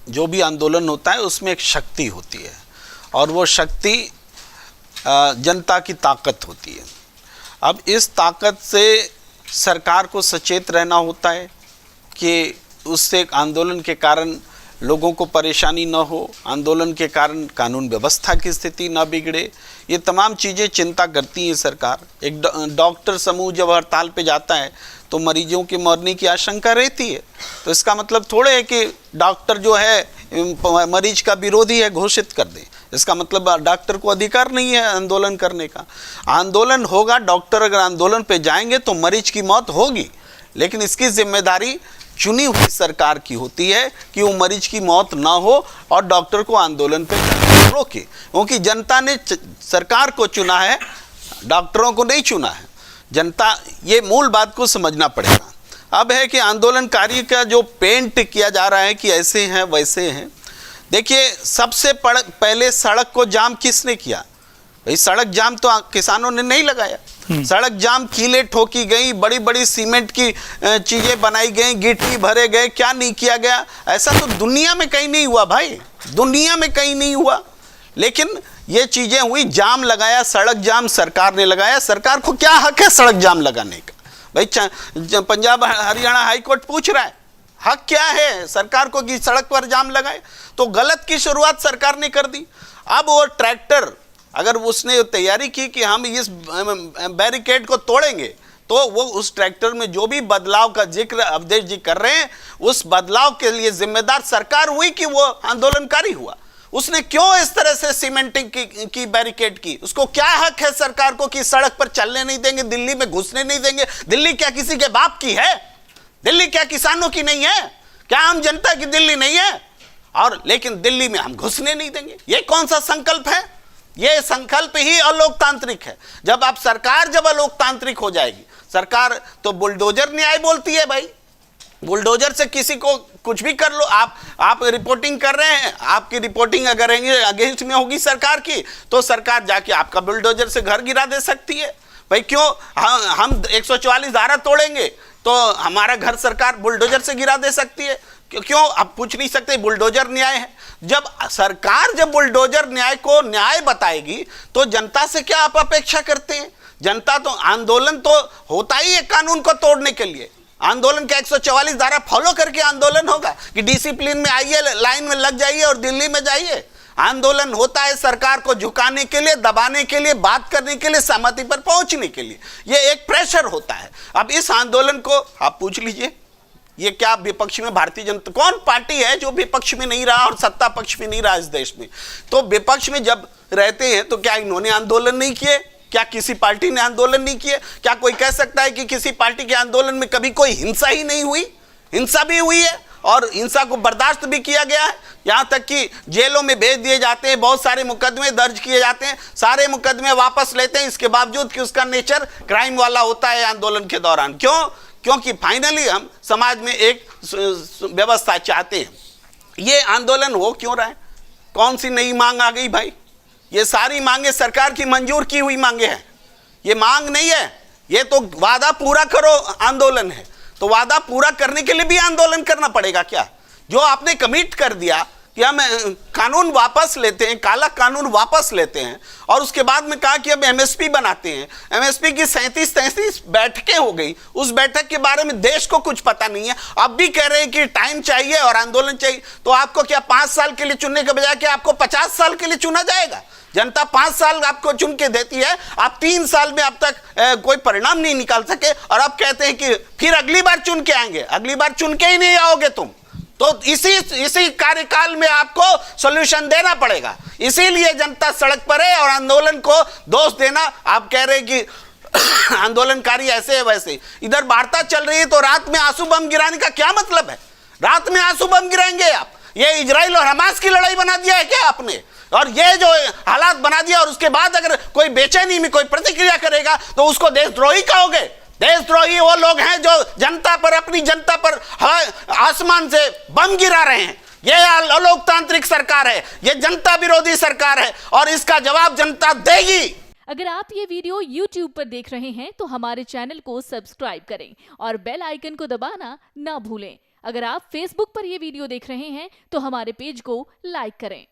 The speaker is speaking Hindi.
जो भी आंदोलन होता है उसमें एक शक्ति होती है और वो शक्ति जनता की ताकत होती है। अब इस ताकत से सरकार को सचेत रहना होता है कि उससे आंदोलन के कारण लोगों को परेशानी न हो, आंदोलन के कारण कानून व्यवस्था की स्थिति न बिगड़े। ये तमाम चीज़ें चिंता करती है सरकार। एक डॉक्टर समूह जब हड़ताल पे जाता है तो मरीजों के मरने की आशंका रहती है, तो इसका मतलब थोड़े है कि डॉक्टर जो है मरीज का विरोधी है घोषित कर दें। इसका मतलब डॉक्टर को अधिकार नहीं है आंदोलन करने का। आंदोलन होगा, डॉक्टर अगर आंदोलन पे जाएंगे तो मरीज की मौत होगी, लेकिन इसकी जिम्मेदारी चुनी हुई सरकार की होती है कि वो मरीज की मौत ना हो और डॉक्टर को आंदोलन पे रोके, क्योंकि जनता ने सरकार को चुना है, डॉक्टरों को नहीं चुना है। जनता, ये मूल बात को समझना पड़ेगा। अब है कि आंदोलनकारी का जो पेंट किया जा रहा है कि ऐसे हैं वैसे हैं। देखिए, सबसे पहले सड़क को जाम किसने किया? भाई सड़क जाम तो किसानों ने नहीं लगाया। सड़क जाम कीले ठोकी गई, बड़ी बड़ी सीमेंट की चीजें बनाई गई, गिट्टी भरे गए, क्या नहीं किया गया? ऐसा तो दुनिया में कहीं नहीं हुआ भाई, दुनिया में कहीं नहीं हुआ। लेकिन ये चीजें हुई, जाम लगाया, सड़क जाम सरकार ने लगाया। सरकार को क्या हक है सड़क जाम लगाने का? भाई पंजाब हरियाणा हाईकोर्ट पूछ रहा है, हक क्या है सरकार को कि सड़क पर जाम लगाए? तो गलत की शुरुआत सरकार ने कर दी। अब वो ट्रैक्टर, अगर उसने तैयारी की कि हम इस बैरिकेड को तोड़ेंगे, तो वो उस ट्रैक्टर में जो भी बदलाव का जिक्र अवधेश जी कर रहे हैं, उस बदलाव के लिए जिम्मेदार सरकार हुई कि वो आंदोलनकारी हुआ? उसने क्यों इस तरह से सीमेंटिंग की बैरिकेड की? उसको क्या हक है सरकार को कि सड़क पर चलने नहीं देंगे, दिल्ली में घुसने नहीं देंगे? दिल्ली क्या किसी के बाप की है? दिल्ली क्या किसानों की नहीं है? क्या आम जनता की दिल्ली नहीं है? और लेकिन दिल्ली में हम घुसने नहीं देंगे, ये कौन सा संकल्प है? ये संकल्प ही अलोकतांत्रिक है। जब अलोकतांत्रिक हो जाएगी सरकार, तो बुलडोजर न्याय बोलती है भाई। बुलडोजर से किसी को कुछ भी कर लो। आप रिपोर्टिंग कर रहे हैं, आपकी रिपोर्टिंग अगर अगेंस्ट में होगी सरकार की, तो सरकार जाके आपका बुलडोजर से घर गिरा दे सकती है। भाई क्यों हम 144 धारा तोड़ेंगे तो हमारा घर सरकार बुलडोजर से गिरा दे सकती है? क्यों आप पूछ नहीं सकते? बुलडोजर न्याय है। जब सरकार बुलडोजर न्याय को न्याय बताएगी तो जनता से क्या आप अपेक्षा करते हैं? जनता तो, आंदोलन तो होता ही है कानून को तोड़ने के लिए। आंदोलन का 144 धारा फॉलो करके आंदोलन होगा कि डिसिप्लिन में आइए, लाइन में लग जाइए और दिल्ली में जाइए। आंदोलन होता है सरकार को झुकाने के लिए, दबाने के लिए, बात करने के लिए, सहमति पर पहुंचने के लिए। ये एक प्रेशर होता है। अब इस आंदोलन को आप पूछ लीजिए, ये क्या विपक्ष में भारतीय जनता, कौन पार्टी है जो विपक्ष में नहीं रहा और सत्ता पक्ष में नहीं रहा इस देश में? तो विपक्ष में जब रहते हैं तो क्या इन्होंने आंदोलन नहीं किए? क्या किसी पार्टी ने आंदोलन नहीं किए? क्या कोई कह सकता है कि किसी पार्टी के आंदोलन में कभी कोई हिंसा ही नहीं हुई? हिंसा भी हुई है और हिंसा को बर्दाश्त भी किया गया है। यहाँ तक कि जेलों में भेज दिए जाते हैं, बहुत सारे मुकदमे दर्ज किए जाते हैं, सारे मुकदमे वापस लेते हैं, इसके बावजूद कि उसका नेचर क्राइम वाला होता है आंदोलन के दौरान। क्यों? क्योंकि फाइनली हम समाज में एक व्यवस्था चाहते हैं। ये आंदोलन हो क्यों रहा है? कौन सी नई मांग आ गई भाई? ये सारी मांगे सरकार की मंजूर की हुई मांगे हैं। ये मांग नहीं है, ये तो वादा पूरा करो आंदोलन है। तो वादा पूरा करने के लिए भी आंदोलन करना पड़ेगा क्या? जो आपने कमिट कर दिया कि हम कानून वापस लेते हैं, काला कानून वापस लेते हैं, और उसके बाद में कहा कि अब एमएसपी बनाते हैं। एमएसपी की 37-33 बैठकें हो गई, उस बैठक के बारे में देश को कुछ पता नहीं है। अब भी कह रहे हैं कि टाइम चाहिए और आंदोलन चाहिए। तो आपको क्या 5 साल के लिए चुनने के बजाय क्या आपको 50 साल के लिए चुना जाएगा? जनता 5 साल आपको चुन के देती है, आप 3 साल में अब तक कोई परिणाम नहीं निकाल सके, और अब कहते हैं कि फिर अगली बार चुन के आएंगे। अगली बार चुन के ही नहीं आओगे तुम। तो इसी कार्यकाल में आपको सॉल्यूशन देना पड़ेगा। इसीलिए जनता सड़क पर है। और आंदोलन को दोष देना, आप कह रहे हैं कि आंदोलनकारी ऐसे है वैसे। इधर वार्ता चल रही है तो रात में आंसू बम गिराने का क्या मतलब है? रात में आंसू बम गिराएंगे आप? ये इजराइल और हमास की लड़ाई बना दिया है क्या आपने? और ये जो हालात बना दिया, और उसके बाद अगर कोई बेचैनी में कोई प्रतिक्रिया करेगा तो उसको देशद्रोही कहोगे? देशद्रोही वो लोग हैं जो जनता पर, अपनी जनता पर आसमान से बम गिरा रहे हैं। ये अलोकतांत्रिक सरकार है, ये जनता विरोधी सरकार है, और इसका जवाब जनता देगी। अगर आप ये वीडियो YouTube पर देख रहे हैं तो हमारे चैनल को सब्सक्राइब करें और बेल आइकन को दबाना ना भूलें। अगर आप Facebook पर ये वीडियो देख रहे हैं तो हमारे पेज को लाइक करें।